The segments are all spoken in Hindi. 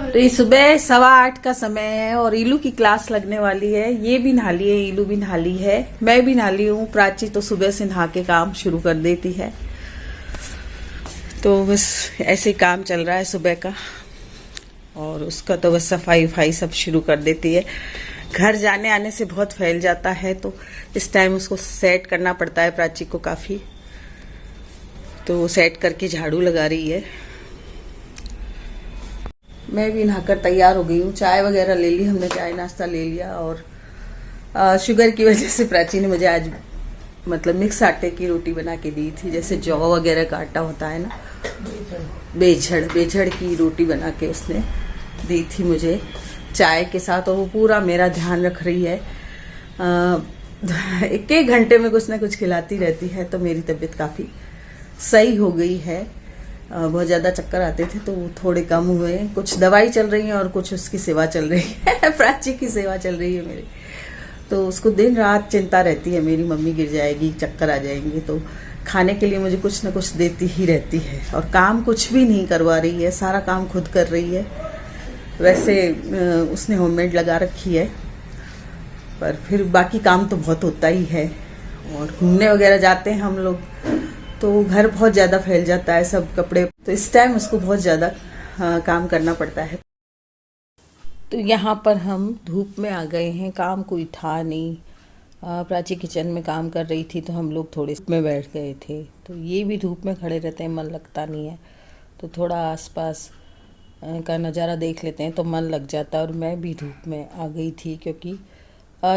तो ये सुबह 7:15 का समय है और इलू की क्लास लगने वाली है। ये भी नहा ली है, इलू भी नहा ली है, मैं भी नहा ली हूँ। प्राची तो सुबह से नहा के काम शुरू कर देती है। तो बस ऐसे काम चल रहा है सुबह का। और उसका तो बस सफाई वफाई सब शुरू कर देती है। घर जाने आने से बहुत फैल जाता है, तो इस टाइम उसको सेट करना पड़ता है प्राची को काफी। तो सेट करके झाड़ू लगा रही है। मैं भी नहाकर तैयार हो गई हूँ। चाय वगैरह ले ली हमने, चाय नाश्ता ले लिया। और शुगर की वजह से प्राची ने मुझे आज मतलब मिक्स आटे की रोटी बना के दी थी। जैसे जौ वगैरह का आटा होता है ना, बेझड़ की रोटी बना के उसने दी थी मुझे चाय के साथ। और वो पूरा मेरा ध्यान रख रही है। एक एक घंटे में कुछ ना कुछ खिलाती रहती है। तो मेरी तबीयत काफ़ी सही हो गई है। बहुत ज़्यादा चक्कर आते थे तो वो थोड़े कम हुए। कुछ दवाई चल रही है और कुछ उसकी सेवा चल रही है। प्राची की सेवा चल रही है मेरी। तो उसको दिन रात चिंता रहती है मेरी मम्मी गिर जाएगी, चक्कर आ जाएंगे। तो खाने के लिए मुझे कुछ ना कुछ देती ही रहती है। और काम कुछ भी नहीं करवा रही है, सारा काम खुद कर रही है। वैसे उसने होममेड लगा रखी है, पर फिर बाकी काम तो बहुत होता ही है। और घूमने वगैरह जाते हैं हम लोग तो घर बहुत ज़्यादा फैल जाता है, सब कपड़े। तो इस टाइम उसको बहुत ज़्यादा काम करना पड़ता है। तो यहाँ पर हम धूप में आ गए हैं। काम कोई था नहीं। प्राची किचन में काम कर रही थी तो हम लोग थोड़े में बैठ गए थे। तो ये भी धूप में खड़े रहते हैं, मन लगता नहीं है। तो थोड़ा आसपास का नज़ारा देख लेते हैं तो मन लग जाता है। और मैं भी धूप में आ गई थी क्योंकि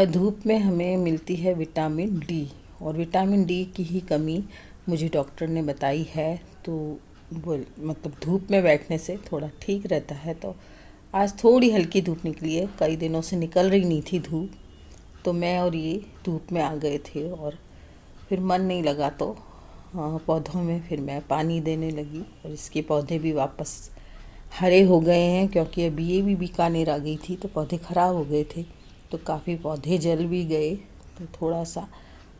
धूप में हमें मिलती है विटामिन डी। और विटामिन डी की ही कमी मुझे डॉक्टर ने बताई है। तो मतलब धूप में बैठने से थोड़ा ठीक रहता है। तो आज थोड़ी हल्की धूप निकली है, कई दिनों से निकल रही नहीं थी धूप। तो मैं और ये धूप में आ गए थे और फिर मन नहीं लगा तो पौधों में फिर मैं पानी देने लगी। और इसके पौधे भी वापस हरे हो गए हैं क्योंकि अभी ये भी बीकानेर आ गई थी तो पौधे ख़राब हो गए थे। तो काफ़ी पौधे जल भी गए। तो थोड़ा सा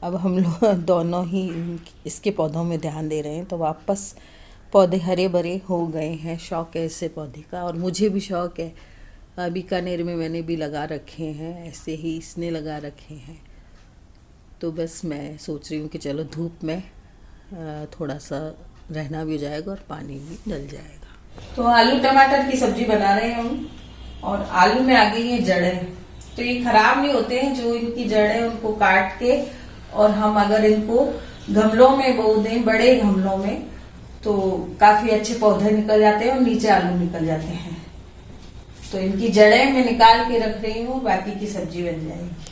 अब हम लोग दोनों ही इसके पौधों में ध्यान दे रहे हैं। तो वापस पौधे हरे भरे हो गए हैं। शौक़ है इससे पौधे का, और मुझे भी शौक़ है। बीकानेर में मैंने भी लगा रखे हैं, ऐसे ही इसने लगा रखे हैं। तो बस मैं सोच रही हूँ कि चलो धूप में थोड़ा सा रहना भी हो जाएगा और पानी भी डल जाएगा। तो आलू टमाटर की सब्जी बना रहे हैं हम। और आलू में आ गई है जड़ें। तो ये खराब नहीं होते हैं, जो इनकी जड़ें उनको काट के और हम अगर इनको गमलों में बो दें, बड़े गमलों में, तो काफी अच्छे पौधे निकल जाते हैं और नीचे आलू निकल जाते हैं। तो इनकी जड़ें मैं निकाल के रख रही हूँ, बाकी की सब्जी बन जाएगी।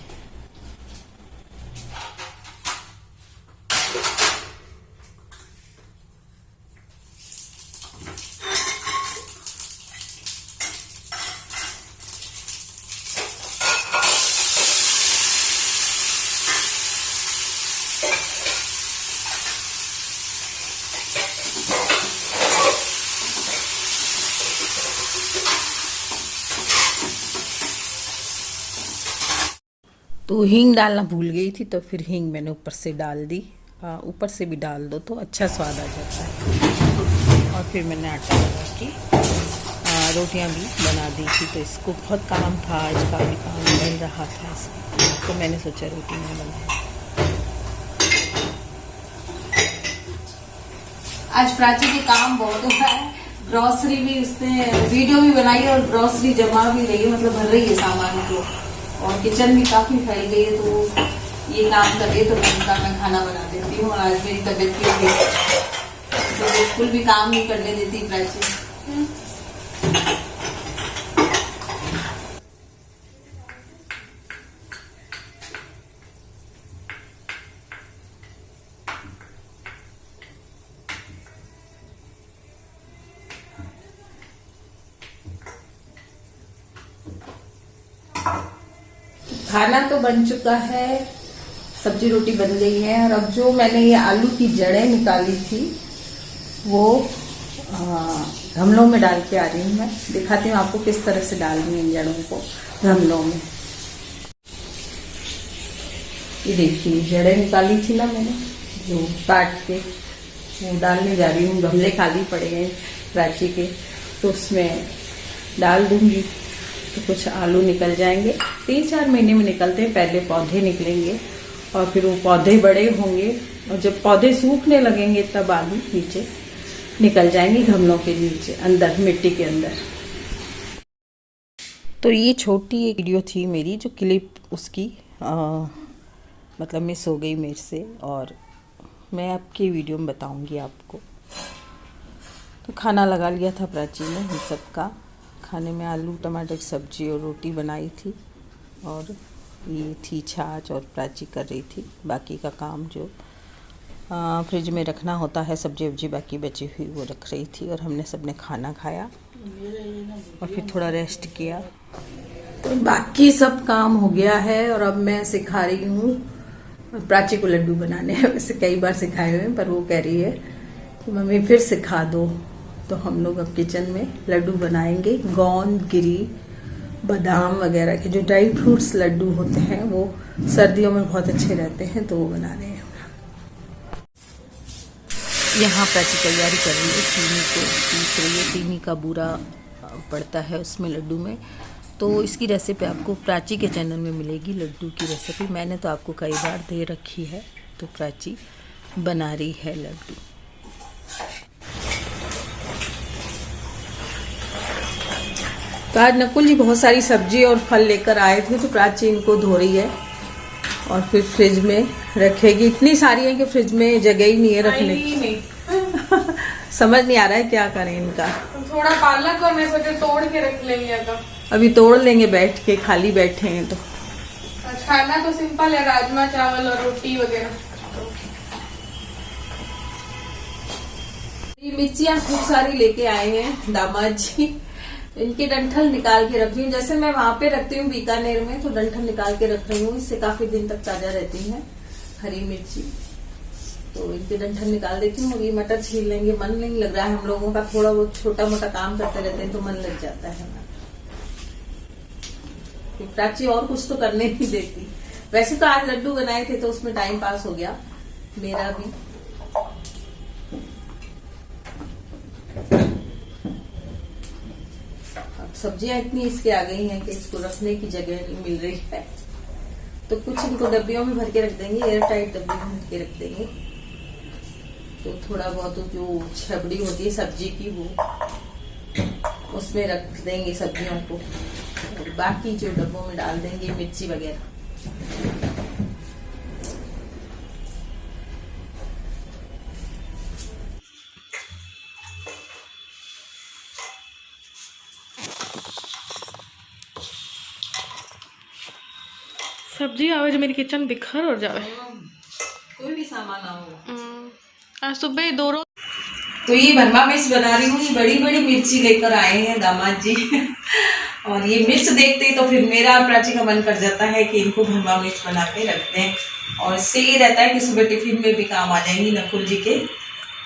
तो हींग डालना भूल गई थी, तो फिर हींग मैंने ऊपर से डाल दी। ऊपर से भी डाल दो तो अच्छा स्वाद आ जाता है। और फिर मैंने आटा लगा के रोटियां भी बना दी थी। तो इसको बहुत काम था, आज का भी काम मिल रहा था इसको, तो मैंने सोचा रोटी में बनाया। आज प्राची के काम बहुत हो रहा है। ग्रॉसरी भी उसने वीडियो भी बनाई और ग्रॉसरी जमा भी रही है, मतलब भर रही है सामान को। और किचन भी काफी फैल गई है। तो ये काम कर रही है तो मैं खाना बना देती हूँ। और आज मेरी तबीयत भी ठीक है तो बिल्कुल भी काम नहीं करने देती प्राची। खाना तो बन चुका है, सब्जी रोटी बन गई है। और अब जो मैंने ये आलू की जड़ें निकाली थी वो गमलों में डाल के आ रही हूँ। मैं दिखाती हूँ आपको किस तरह से डाल रही हूँ इन जड़ों को गमलों में। ये देखिए जड़ें निकाली थी ना मैंने, जो काट के वो डालने जा रही हूँ। गमले खाली पड़े हैं प्राची के, तो उसमें डाल दूंगी तो कुछ आलू निकल जाएंगे। 3-4 महीने में निकलते हैं, पहले पौधे निकलेंगे और फिर वो पौधे बड़े होंगे और जब पौधे सूखने लगेंगे तब आलू नीचे निकल जाएंगे, गमलों के नीचे अंदर मिट्टी के अंदर। तो ये छोटी एक वीडियो थी मेरी, जो क्लिप उसकी मतलब मिस हो गई मेरे से, और मैं आपकी वीडियो में बताऊंगी आपको। तो खाना लगा लिया था प्राची ने इन सब का। खाने में आलू टमाटर की सब्जी और रोटी बनाई थी, और ये थी छाछ, और प्राची कर रही थी बाकी का काम जो फ्रिज में रखना होता है, सब्जी वब्जी बाकी बची हुई वो रख रही थी। और हमने सबने खाना खाया और फिर थोड़ा रेस्ट किया। तो बाकी सब काम हो गया है और अब मैं सिखा रही हूँ प्राची को लड्डू बनाने हैं। वैसे कई बार सिखाए हुए हैं, पर वो कह रही है कि मम्मी फिर सिखा दो। तो हम लोग अब किचन में लड्डू बनाएंगे। गोंद, गिरी, बादाम वगैरह के जो ड्राई फ्रूट्स लड्डू होते हैं वो सर्दियों में बहुत अच्छे रहते हैं, तो वो बना रहे हैं। यहाँ प्राची तैयारी कर रही है, चीनी को पीस रही है। चीनी का बूरा पड़ता है उसमें लड्डू में। तो इसकी रेसिपी आपको प्राची के चैनल में मिलेगी, लड्डू की रेसिपी। मैंने तो आपको कई बार दे रखी है। तो प्राची बना रही है लड्डू। तो आज नकुल जी बहुत सारी सब्जी और फल लेकर आए थे, तो प्राची इनको धो रही है और फिर फ्रिज में रखेगी। इतनी सारी है कि फ्रिज में जगह ही नहीं है रखने की। समझ नहीं आ रहा है क्या करें इनका। थोड़ा पालक और मैं सोचे तोड़ के रख लेंगे। अभी तोड़ लेंगे बैठ के, खाली बैठे हैं तो। खाना तो सिंपल है, राजमा चावल और रोटी वगैरह। ये मिर्चियाँ खूब सारी लेके आए हैं दामाद जी। इनके डंठल निकाल के रख रही हूँ। जैसे मैं वहां पे रखती हूँ बीकानेर में, तो डंठल निकाल के रख रही हूँ। इससे काफी दिन तक ताजा रहती है हरी मिर्ची। तो इनके डंठल निकाल देती हूँ। और ये मटर छील लेंगे। मन नहीं लग रहा है हम लोगों का, थोड़ा बहुत छोटा मोटा काम करते रहते हैं तो मन लग जाता है। प्राची और कुछ तो करने नहीं देती। वैसे तो आज लड्डू बनाए थे तो उसमें टाइम पास हो गया मेरा भी। अब सब्जियां इतनी इसके आ गई हैं कि इसको रखने की जगह नहीं मिल रही है, तो कुछ इनको डब्बियों में भर के रख देंगे, एयर टाइट डब्बी में भर के रख देंगे। तो थोड़ा बहुत जो छबड़ी होती है सब्जी की वो उसमें रख देंगे सब्जियों को, और बाकी जो डब्बों में डाल देंगे मिर्ची वगैरह। सब्जी आवे जो मेरी किचन बिखर हो जावे। कोई भी सामान ना हो। आज सुबह दो रोज। तो ये भरमा मिर्च बना रही हूँ। ये बड़ी बड़ी मिर्ची लेकर आए हैं दामाद जी। और ये मिर्च देखते ही तो फिर मेरा और प्राची का मन कर जाता है कि इनको भरमा मिर्च बना के रख दें। और इससे ये रहता है कि सुबह टिफिन में भी काम आ जाएंगी नकुल जी के।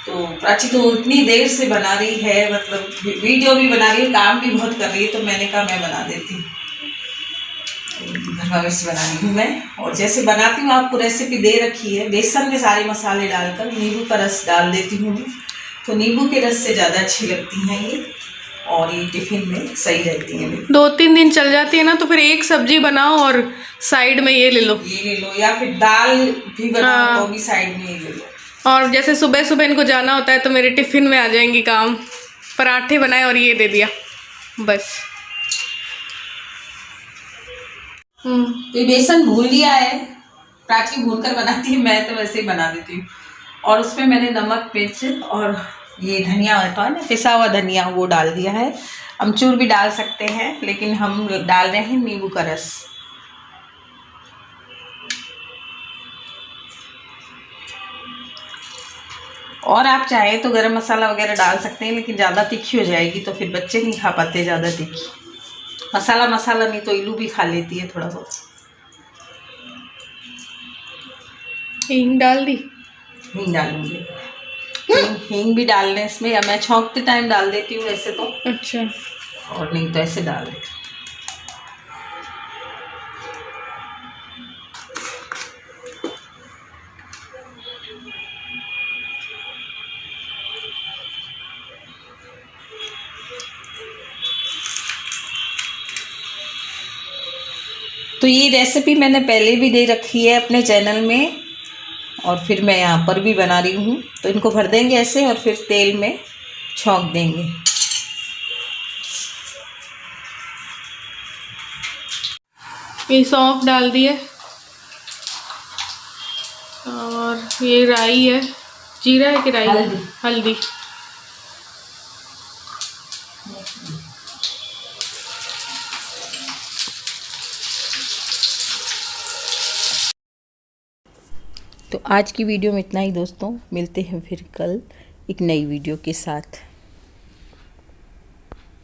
तो प्राची तो इतनी देर से बना रही है, मतलब वीडियो भी बना रही है, काम भी बहुत कर रही है। तो मैंने कहा मैं बना देती हूँ, भरमा मिर्च बना रही हूँ मैं। और जैसे बनाती हूँ आपको रेसिपी दे रखी है, बेसन में सारे मसाले डालकर नींबू का रस डाल देती हूँ। तो नींबू के रस से ज़्यादा अच्छी लगती हैं ये, और ये टिफिन में सही रहती हैं। 2-3 दिन चल जाती है ना, तो फिर एक सब्जी बनाओ और साइड में ये ले लो, या फिर दाल भी बनाओ तो भी साइड में ये ले लो। और जैसे सुबह सुबह इनको जाना होता है तो मेरे टिफिन में आ जाएंगी काम। पराठे बनाए और ये दे दिया बस। तो ये बेसन भून लिया है, प्राची भून कर बनाती है, मैं तो वैसे ही बना देती हूँ। और उसमें मैंने नमक, मिर्च और ये धनिया होता है ना, पिसा हुआ धनिया, वो डाल दिया है। अमचूर भी डाल सकते हैं, लेकिन हम डाल रहे हैं नींबू का रस। और आप चाहे तो गरम मसाला वगैरह डाल सकते हैं, लेकिन ज़्यादा तीखी हो जाएगी तो फिर बच्चे नहीं खा पाते ज़्यादा तीखी। मसाला नहीं तो इलू भी खा लेती है थोड़ा बहुत। हींग डाल दी, हींग डालूंगी। हींग भी डालने इसमें, या मैं छौंकते टाइम डाल देती हूँ वैसे तो। अच्छा। और नहीं तो ऐसे डाल देती हूँ। तो ये रेसिपी मैंने पहले भी दे रखी है अपने चैनल में, और फिर मैं यहाँ पर भी बना रही हूँ। तो इनको भर देंगे ऐसे और फिर तेल में छौंक देंगे। ये सौंफ डाल दिए और ये राई है, जीरा है कि राई है? हल्दी। तो आज की वीडियो में इतना ही दोस्तों, मिलते हैं फिर कल एक नई वीडियो के साथ।